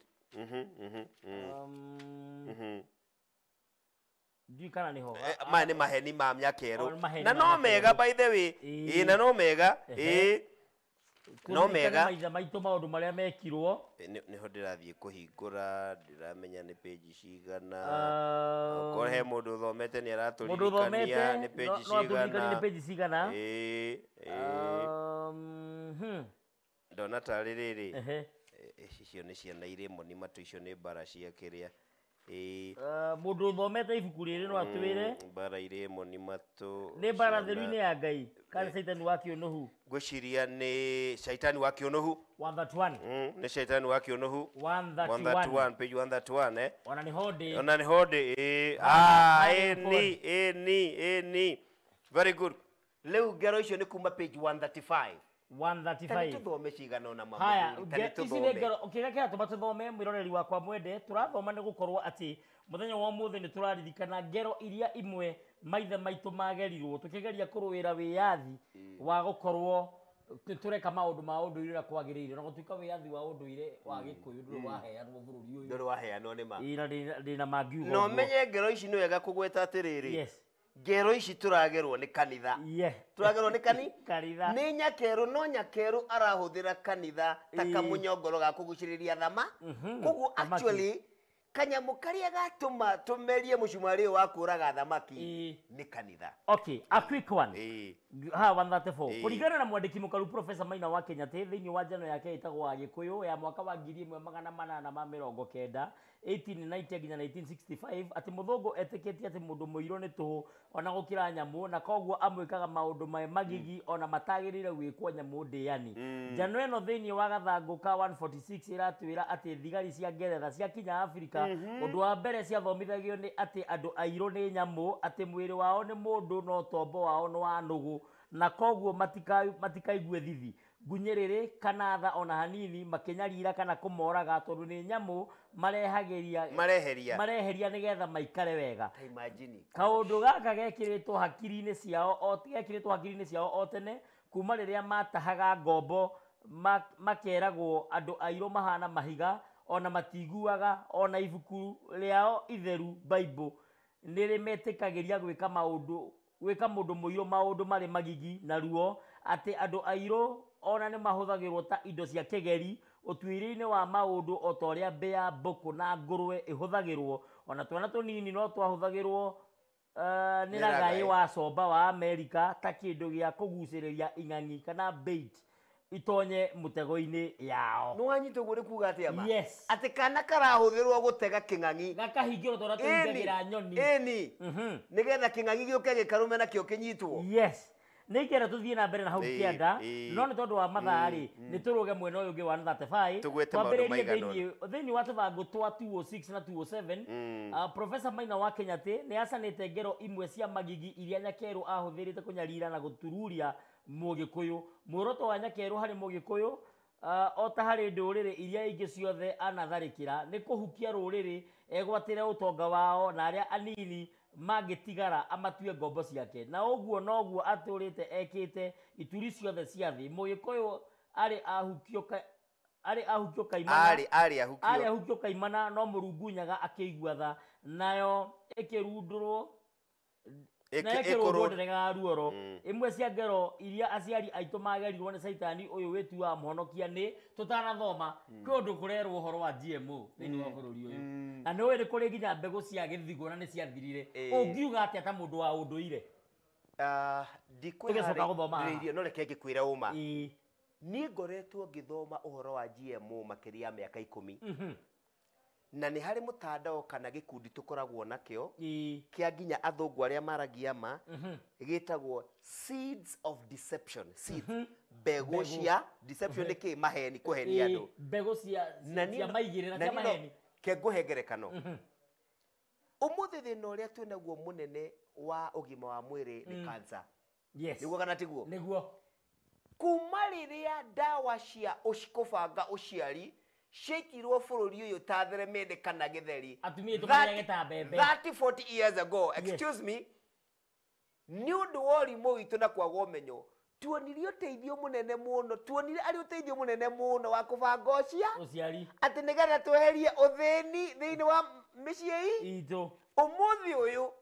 Dikana niho ma ni maheni ma myakero na no mega by the way na no mega no mega maitha maitũ maũndũ marĩa mekirwo niho ndĩrathiĩ kũhingũra ndĩramenya nĩ page cigana okorwo he mũndũ thomete nĩ aratũririkania nĩ page cigana ndona tarĩ rĩrĩ icio nĩ ciana irĩ moni matũ icio nĩ mbara cia kĩrĩa mundu thomete ibuku rĩrĩ no atwĩre mbara irĩ moni matũ nĩ mbara theru-inĩ ya Ngai kana shaitani wa kĩũnũhu ngwĩciria nĩ shaitani wa kĩũnũhu 131 nĩ shaitani wa kĩũnũhu 131 page 131 ona nĩ hodi ni very good leo ngero icio nĩ kuma page 135 tuthome cigana ona mamwe haya ici nĩ ngero ũkĩrekera tũthome mwĩroreri wakwa mwende tũrathoma nĩ gũkorwo atĩ mũthenya wa ũmũthĩ nĩ tũraririkana ngero iria imwe maithe maitũ magerirwo tũkĩgeria kũrũĩra wĩyathi wa gũkorwo tũreka maũndũ ma ũndũire na kwagĩrĩire na gũtuĩka wĩyathi wa ũndũire wa Gĩkũyũ ndũrĩ waheanwo bũrũri ũyũ ndũrĩ waheanwo nĩ ma ndĩna mangiuga no menye ngero ici nĩ wega kũgweta atĩrĩrĩ ngero ici turagerwo ni kanitha turagerwo ni kanitha ni nyakeru no nyakeru arahuthira kanitha ta kamunyongoro ga kuguciriria thama koguo actually kanyamu karia gatuma tumerie mucumari wa kuraga thamaki ni kanitha. Okay, a quick one. Ha 134. Kuringana na mwandiki mukaru Professor Maina wa Kenya thiini wa njano yake itagwo Agikuyu ya mwaka wa 1890 1890 nginya 1965 ati muthungu etikitie ati mundu muiro ni tuhu ona gukira nyamu na koguo amwikaga maundu magigi ona matagirire gwikwo nyamu ndiani. Njano eno thiini wa gathangu ka 146 iratwira ati thigari cia Ngeretha cia kinya Afrika undu wa mbere cia thomithagio ni ati andu airu ni nyamu ati mwiri wao ni mundu no tombo wao no wa nugu na koguo matikaigue thithi ngunyerere kana tha ona hanini makenyarira kana kumoraga tondu ni nyamu mareheria nigetha maikare wega. Imagine kaundu gaka gekiritwo hakiri-ini ciao o tene kuma riria matahaga ngombo makeragwo andu airu mahana mahiga ona matiguaga ona ibuku riao itheru Bible nirimetikagiria gwika mundu muiro maundu mari magigi na ruo ati andu airu ona ni mahuthagirwo ta indo cia kigeri utwiri-ini wa maundu o toria mbea mbuku na ngurwe ihuthagirwo ona twana tunini no twahuthagirwo ni ragai wa somba wa Amerika ta kindu gia kuguciriria ing'ang'i kana bait itonye mutego-ini yao. No anyito gure kuga atia ma? Yes. Ati kana karahuthirwo gutega king'ang'i. Gakahingiro tora tuingagira nyoni. Nigetha king'ang'i gioke gikarume na kio kinyitwo. Yes. Nikera tuthie na mbere na hau kianda no ni tondu wa mathari ni turuge mwena uyu ungi wa 35 twambirerie thiini wa tuthangu twa 206 na 207 Professor Maina wa Kenya ni acanite ngero imwe cia magigi iria nyakeru ahuthirite kunyarira na gutururia Mugikuyu muoroto wa nyakeru hari Mugikuyu o ta hari ndurire iria ingi ciothe anatharikira ni kuhukia ruriri egwatire utonga wao na aria anini magitigara amatue ngombo ciake na uguo noguo aturite ekite ituri ciothe cia thi. Mugikuyu ari ahukio kaimana no murungunyaga akigua tha nayo ikirundurwo na ruoro imwe cia ngero iria aciari aitu magerirwo ni saitani uyu wetu wa muhonokia ni tutanathoma kwi undu kurerwo uhoro wa GMO thiini wa bururi uyu na no iri kuri nginya mbegu cia githigo na ni ciathirire ungiuga atia ta mundu wa unduire ndikwicoka guthoma no reke ngikwira uma ni ngoretwo ngithoma uhoro wa GMO makiria miaka 10 na ni hari mutandao kana gikundi tukoragwo nakio kia nginya athungu aria maragia ma gitagwo seeds of deception mbegu cia deception ni ki maheni kuhenia andu mbegu cia maigirira cia maheni ke nguhengerekano umuthi thina uria twinaguo munene wa ugima wa mwiri ni cancer. Yes. Niguo kana tiguo? Niguo. Kuma riria dawa cia ucikubanga uciari shetirwo bururi uyu ta theremende kana githeri atumia tumanya gitambembe 30-40 years ago. Excuse me. Ni undu wori muitu na kwaga umenyo tuonire uteithio munene muno tuonire ari uteithio munene muno wa kubanga uciari ati nigetha tweherie uthini thiini wa micii itu umuthi uyu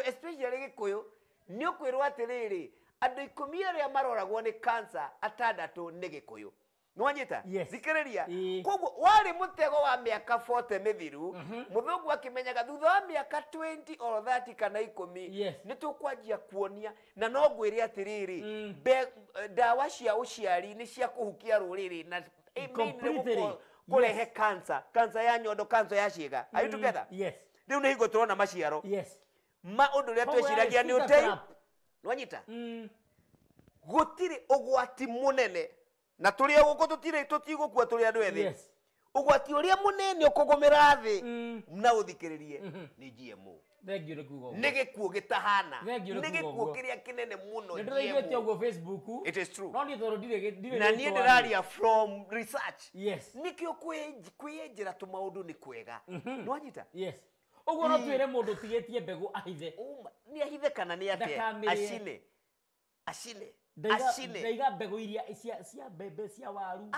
especially Gikuyu ni ukwirwo atiriri andu 10 aria maroragwo ni cancer atandatu ni Gikuyu. Nwanyita zikiriria koguo wari mutego wa miaka 40 mithiru muthungu akimenyaga thutha wa miaka 20 or 30 kana 10 ni tukwanjia kuonia na no ngwire atiriri dawa cia uciari ni cia kuhukia ruriri na kurehe cancer ya nyondo, cancer ya ciega. Are you together? Yes. Riu ni higo turona maciaro. Yes. Maundu ria tweciragia ni utei nwanyita gutiri ugwati munene na turia guko tutigukua turi andu ethi ugwati uria munene ukugumira thi na uthikiririe ni GMO. Thengio nikugo ni gikuo gitahana ni gikuo kiria kinene muno ndiraigete ugo Facebook. It is true. No ni thoro dire na ni ndiraria from research. Yes. Nikio kwiyenjira tu maundu ni kwega nwanyita. Yes. Ugo no twire mundu tigetie mbegu ahithe ni ahithe kana ni atia ashine ndaiga mbegu iria cia mbembe cia waru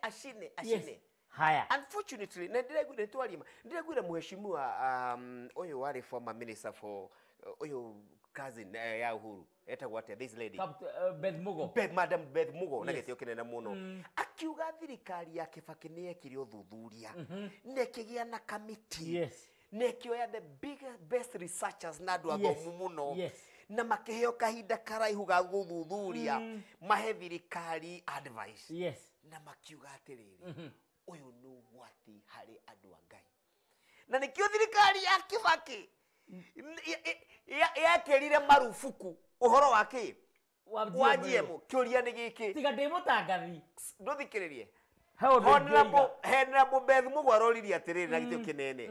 ashine. Haya. Unfortunately, na ndiragwire muheshimiwa uyu wari former minister for uyu cousin ya Uhuru etagwo atia this lady Beth Mugo, Madam Beth Mugo na gitio kinene muno akiuga thirikari ya Kibaki ni ekire uthuthuria nekigia na committee nekioya the best researchers na andu athomu muno na makiheo kahinda karaihu ga guthuthuria mahe thirikari advice na makiuga atiriri uyu ni ugwati hari andu a Ngai na nikio thirikari ya Kibaki yakerire marufuku uhoro wake wajiemo kiuria ni giki tiga ndimutangathi nduthikiririe honorable Beth Mugo aroririe atiriri na gitio kinene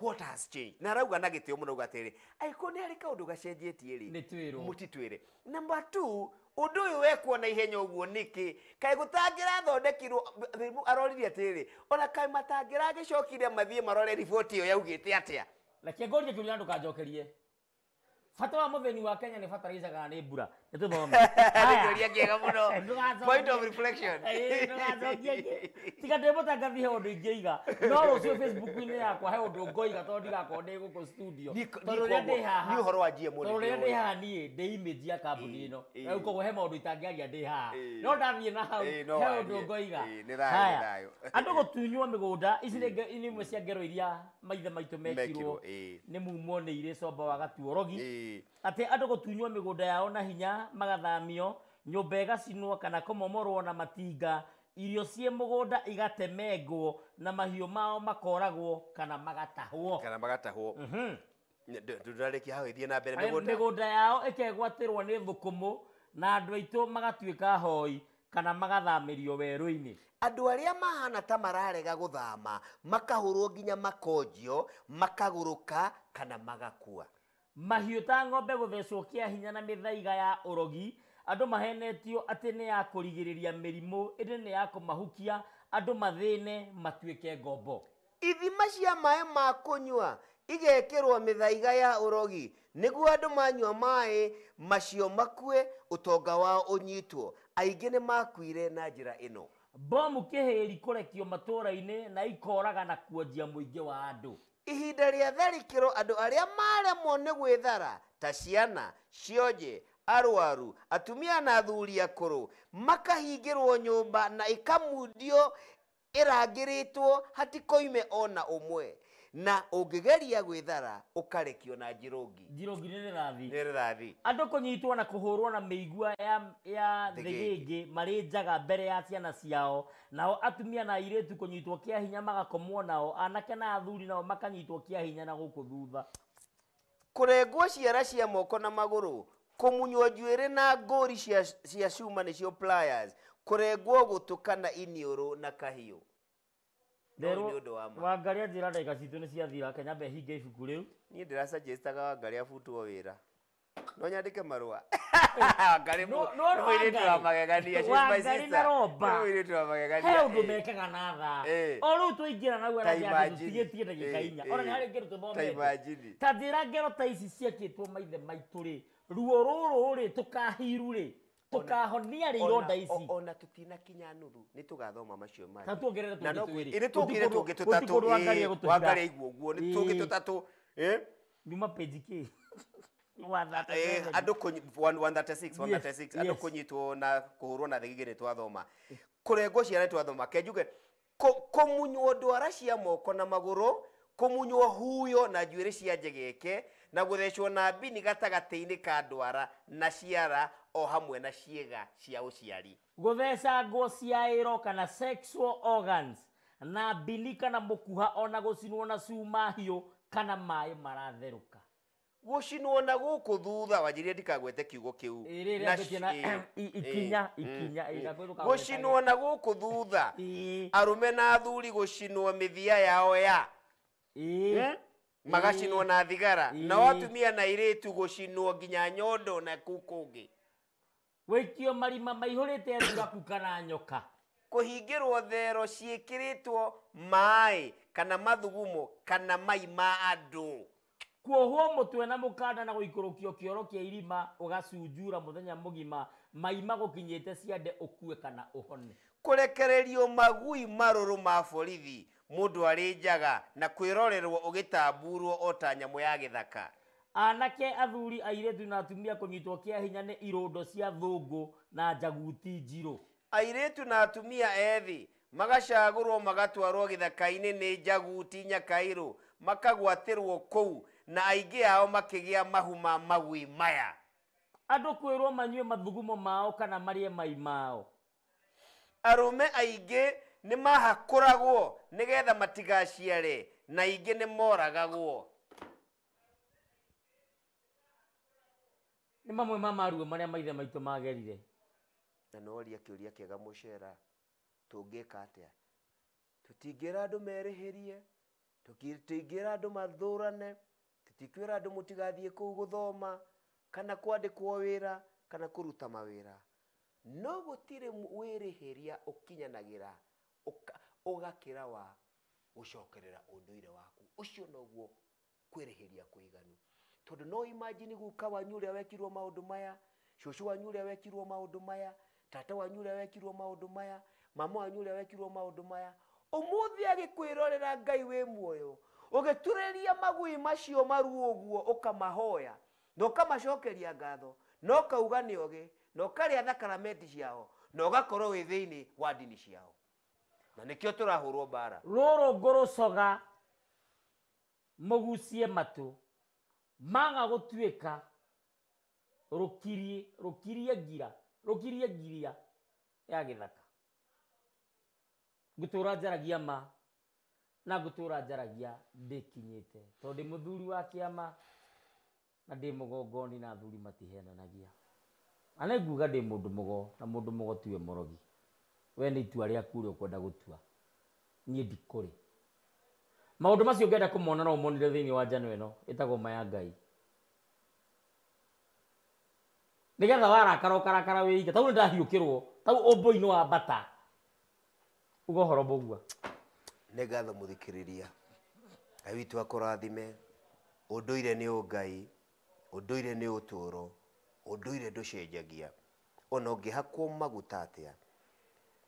what has changed na rauga na gitio muno gatiri aiko ni ari kaundu gacenjetie ri mutitwire number 2 undu uyu wekwo na ihenya uguo niki kai gutangira thondekirwo aroririe atiriri ona kai matangira gicokire mathie marore report iyo yaugite atia Leke ngorie kiuria ndukanjokerie. Fata wa mutheni wa Kenya ni fertilizer kana ni mbura. Nituthome. Kiuria kiega muno. Point of reflection. Ndukanjokerie. Tiga ndimutangathi he undu ingeiga. No rucio Facebook-ini yakwa he undu ngoiga tondu ndigakorwo ndi guku studio. Tondu ria ndi haha. Ni uhoro wa GM ni. Tondu ria ndi haha ni ndi image ya kambuni ino. Rĩu koguo he maundu itangiaria ndi haha. No ndathiĩ na hau he undu ngoiga. Ni thayo. Andu gutunywo migunda ici ni imwe cia ngero iria maithe maitu mekirwo ni mumo ni ire somba wa gatuorogi ate andu gutunywo migunda yao na hinya magathamio nyumba igacinwo kana komomorwo na matinga irio cie mugunda igatemengwo na mahiũ mao makoragwo kana magatahwo ndurareki hau ithie na mbere migunda yao ikegwatirwo ni thukumu na andu aitu magatuika hoi kana magathamirio werũ-ini andu aria mahana ta mararega guthama makahurwo nginya makonjio makaguruka kana magakua mahiũ ta ng'ombe guthecwo kia hinya na mithaiga ya urogi andu mahenetio ati ni ya kurigiriria mirimu indi ni ya kumahukia andu mathine matuike ngombo ithima cia maĩ ma kunyua igekirwo mithaiga ya urogi niguo andu manyua maĩ macio makue utonga wao unyitwo aingi ni makuire na njira ino bomu kihiri kurekio matura-ini na ikoraga na kuonjia muingi wa andu ihinda ria tharikiro andu aria maremwo ni gwithara ta ciana cionje arwaru atumia na athuri akuru makahingirwo nyumba na ikamundio irangiritwo hatikoime ona umwe na ungigeria gwithara ukarekio na njirongi ni rathi andu kunyitwo na kuhurwo na meigua ya thigigi mari njaga mbere ya ciana ciao nao atumia na airetu kunyitwo kia hinya magakomwo nao anake na athuri nao makanyitwo kia hinya na guku thutha kurengwo ciara cia moko na maguru kumunywo njuĩrĩ na ngũri cia cuma nĩcio pliers kurengwo gutukana iniũrũ na kahiũ Wangaria njĩra ndagĩka citũ nĩ ciathira Kenya mbe hinge ibuku rĩu niĩ ndĩrasugestaga Wangaria futwo wĩra no nyandĩke marũa Wangaria na Roba he ũndũ mekaga na thaa o rĩu twaingĩra naguo tũtigĩtie ndagĩka inya ona nĩ harĩ ngero tũthomete ta njĩra ngero ta ici ciekĩtwo maithe maitũ rĩ ruo rũrũ rĩ tũkahiru rĩ tukahonia ironda ici ona tutina kinya nuthu ni tugathoma macio mai ta tuongerere twĩrĩ ire tuongere tungi tutatu Wangaria iguo guo ni tungi tutatu nyuma page ki andu 136 andu kunyitwo na kuhurwo na thigigi ni twathoma kurengwo ciara twathoma kenjuge kumunywo ndwara cia moko na maguru kumunywo huyo na njuĩrĩ cia njegeke na guthecwo na mbini gatagati-inĩ ka ndwara na ciara o hamwe na ciĩga cia ũciari gutheca ngo ciaĩro kana sexual organs na mbini kana mũkuha ona gũcinwo na cuma hiũ kana maĩ maratherũka gucinwo na guku thutha wanjirie ndikagwete kiugo kiu ikinya gucinwo na guku thutha arume na athuri gucinwo mithia yao ya magacinwo na thigara na atumia na airĩtu gucinwo nginya nyondo na kukungi wikio marima maihurite thuraku kana nyoka kuhingirwo thero ciĩkĩrĩtwo maĩ kana mathugumo kana mai ma andu kuohwo mutwe na mukanda na guikurukio kioro kia irima ugacunjura muthenya mugima maima gukinyite ciande ukue kana uhone kurekererio magui maruru ma borithi mundu ari njaga na kwirorerwo ugitamburwo o ta nyamu ya githaka anake athuri airetu na atumia kunyitwo kia hinya ni irondo cia thungu na njaguti njiro. Airetu na atumia ethi magacagurwo magatwarwo githaka-ini ni njaguti nyakairu makagwatirwo kou na aingi ao makigia mahuma magui maya. Andu kwirwo manyue mathugumo mao kana marie mai mao. Arume aingi ni mahakuragwo nigetha matigaciare na aingi ni moragagwo. Ni mamwe ma maruo maria maithe maitu magerire. Na noria kiuria kiega mucera tungika atia? Tutingira andu merihirie, tutingira andu mathurane, tutikwira andu mutigathie kuu guthoma kana kwandikwo wira kana kuruta mawira. No gutire wirihiria ukinyanagira ugakira wa gucokerera unduire waku. Ucio noguo kwirihiria kuiganu. Tondu no imagine guka wanyu uria wekirwo maundu maya, shushu wanyu uria wekirwo maundu maya, tata wanyu uria wekirwo maundu maya, mama wanyu uria wekirwo maundu maya, umuthi agikwirorera Ngai wi muoyo ugitureria magui macio maruo guo ukamahoya na ukamacokeria ngatho no kauga ni oge no karia thakaramenti ciao no ugakorwo wi thiini wa dini ciao. Na nikio turahurwo bara Roro ngorocoga mugucie matu maga gutuika rukirie ngiria ya githaka. Gutura njaragia ma na gutura njaragia ndikinyite tondu muthuri wa kiama na ndi mugongoni na athuri matihenanagia. Ana nguga ndi mundu mugo na mundu mugo tiwe morogi. We ni itua ria kuri ukwenda gutua. Nie ndikuri. Maundu macio ngenda kumona no monire thiini wa njano ino itagwo maya Ngai. Nigetha warakara wiike tau ndahiukirwo tau ombo-ino wa bata ugo horo bogua. Nĩ ngatho mũthikĩrĩria. Ngai witũ akũrathime. Ũndũire nĩ ũngai, ũndũire nĩ ũtũũro, ũndũire ndũcenjagia. Ona ũngĩhakwo maguta atĩa.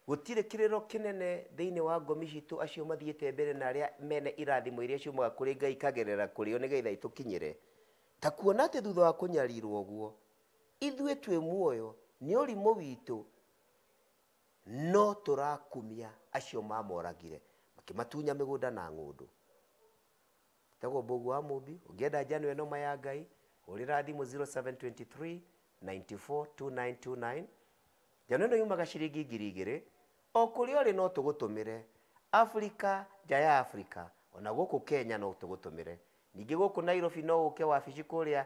Gũtirĩ kĩrĩro kĩnene thĩinĩ wa ngomi citũ acio mathiĩte mbere na arĩa mene irathimo iria ciumaga kũrĩ Ngai ikagerera kũrĩo nĩgetha itũkinyĩre. Ta kuona atĩ thutha wa kũnyarirwo ũguo, ithuĩ twĩ muoyo nĩ ũrimũ witũ no tũrakumia acio mamoragire makĩmatunya mĩgũnda na ng'ũndũ. Tagwo Mbogu wa Mũmbi, ũngĩenda njano ĩno maya Ngai, ũrĩra thimũ 0723 94 2929. Njano ĩno yumaga ciringi 2,000. O kũrĩa ũrĩ no tũgũtũmĩre. Afrika, nja ya Afrika, ona gũkũ Kenya no tũgũtũmĩre. Ningĩ gũkũ Nairobi no ũke wabici kũrĩa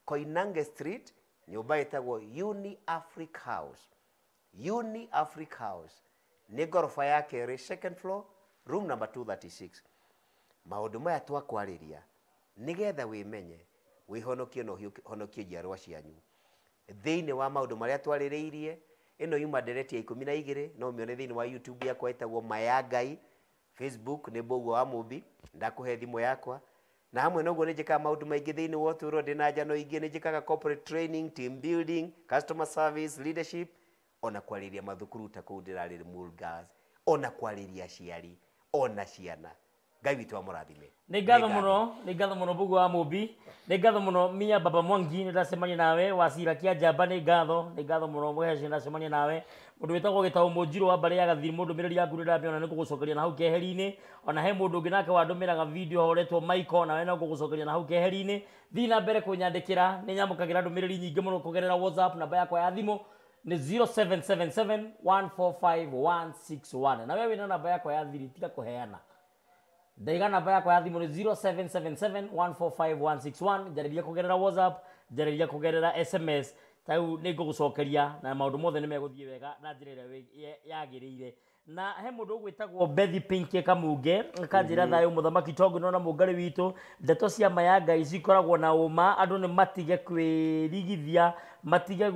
Koinange Street, nyũmba ĩtagwo Uni Africa House. Uni Africa House nĩ ngoroba ya kerĩ, second floor, room number 236. Maũndũ maya twakwarĩria nĩgetha wĩmenye wĩhonokie no honokie njiarwa cianyu. Thĩinĩ wa maũndũ marĩa twarĩrĩirie, ĩno yuma ndereti ya 12 no mĩone thĩinĩ wa YouTube yakwa ĩtagwo Maya Ngai, Facebook nĩ Mbogu wa Mũmbi, ndakũhe thimũ yakwa. Na hamwe noguo nĩ njĩkaga maũndũ maingĩ thĩinĩ wa ũtũũro, ndĩna njano ingĩ, nĩ njĩkaga corporate training, team building, customer service, leadership, ona kwarĩria mathukuru ta kũu ndĩrarĩ Mulgas, ona kwarĩria aciari, ona ciana. Ngai witũ amũrathime. Nĩ ngatho mũno Mbogu wa Mũmbi, nĩ ngatho mũno Mia Baba Mwangi, nĩ ndacemania nawe. Wacira kia Njamba nĩ ngatho mũno Mũheci, nĩ ndacemania nawe. Mũndũ wĩtagwo Gĩtaũ Mũnjirũ wa Mbarĩ ya Gathiri, mũndũmĩrĩri yaku nĩ ndamĩona nĩ ngũgũcokeria na hau keheri-inĩ. Ona he mũndũ ũngĩ nake wandũmĩraga video horetwo Michael, nawe no ngũgũcokeria na hau keheri-inĩ. Thiĩ na mbere kũnyandĩkĩra, nĩ nyamũkagĩra ndũmĩrĩri nyingĩ mũno kũgerera WhatsApp. Namba yakwa ya thimũ nĩ 0777145161. Na wewe wĩna namba yakwa ya thiri tiga kũheana. Ndaiga namba yakwa ya thimũ nĩ 0777145161. Njarĩria kũgerera WhatsApp, njarĩria kũgerera SMS. Tau nĩ ngũgũcokeria na maũndũ mothe nĩ megũthiĩ wega na njĩra ĩrĩa yagĩrĩire. Na he mũndũ ũgwĩtagwo Bethi Pink Kamunge kanjĩra thayũ mũthamaki Tongu na mũngarĩ witũ. Ndeto cia Maya Ngai cikoragwo na ũma, andũ nĩ matige kwĩrigithia, matige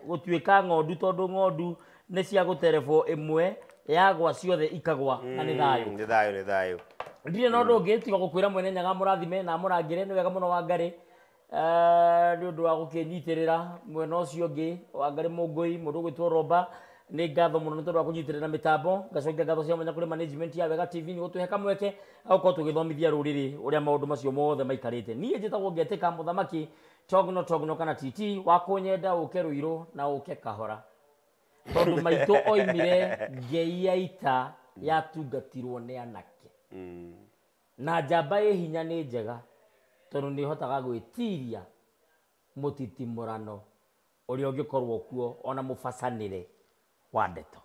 gũtuĩka ng'ondu tondũ ng'ondu nĩ cia gũterebwo ĩmwe yagwa ciothe ikagwa na nĩ thayũ. Nĩ thayũ. Ndirĩ na ũndũ ũngĩ tiga gũkwĩra mwene Nyaga mũrathime na mũrangĩre nĩ wega mũno Wangarĩ. Nĩ ũndũ wa gũkĩnyitĩrĩra mwena ũcio ũngĩ Wangarĩ Mũngũi, mũndũ ũgwĩtwo Roba, nĩ ngatho mũno nĩ tondũ wa kũnyitirĩra mĩtambo, ngacokia ngatho cia mwanya kũrĩ management ya Wega TV nĩ gũtũhe kamweke gũkorwo tũgĩthomithia rũrĩrĩ ũrĩa maũndũ macio mothe maikarĩte. Niĩ njĩtagwo Ngetĩka Mũthamaki Togno kana TT wa kũnyenda ũke Rũirũ na ũke Kahora, tondũ maitũ oimire ngei ya ita yatungatirwo nĩ anake na njamba ĩ hinya nĩ njega tondũ nĩ hotaga gwĩtiria mũtitimũrano ũrĩa ũngĩkorwo kuo ona mũbacanĩre wa ndeto.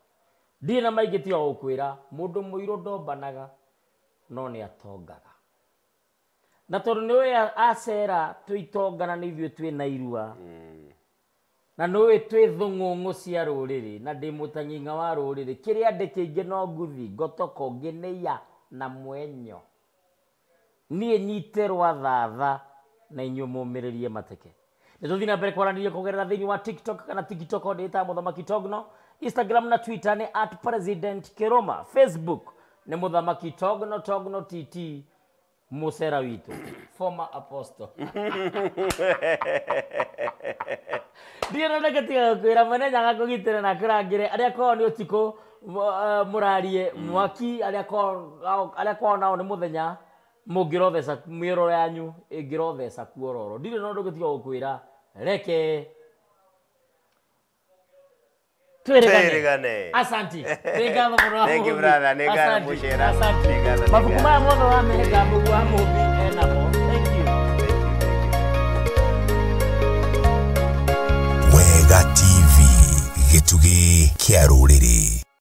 Ndirĩ na maingĩ tiga gũkwĩra mũndũ mũirũ ndombanaga no nĩ atongaga, na tondũ nĩwe acera twĩtongana nĩ ithuĩ twĩna irua na nĩwe twĩ thũng'ũng'ũ cia rũrĩrĩ na ndĩ mũtang'ing'a wa rũrĩrĩ, kĩrĩa ndĩ kĩingĩ no nguthi ngotoko ngĩnĩya na mwenyo niĩ nyite rwa thatha na inyuĩ mũmĩrĩrie mateke. Nĩ tũthiĩ na mbere kwaranĩria kũgerera thĩinĩ wa TikTok kana TikTok ndĩ ta Mũthamaki Togno, Instagram na Twitter nĩ @president_Kiroma, Facebook nĩ Mũthamaki Togno TT mũcera witũ former apostle. Ndiye na ndagatiga kwĩra manenya gakũgitĩra na kũrangĩre arĩa kwao nĩ ũtukũ mũrarie mwaki arĩa kwao nao nĩ mũthenya mũngĩrotheca mĩoro yanyu ĩngĩrotheca kuororo. Ndirĩ na ũndũ gũtiga gũkwĩra reke twĩrĩgane. Asanti. Thank you brother. Nĩngatho mũcera. Mabuku maya mothe wamĩhĩnga mũgu wa mũmbi enamo. Thank you. Wega TV, gĩtugĩ kĩa rũrĩrĩ.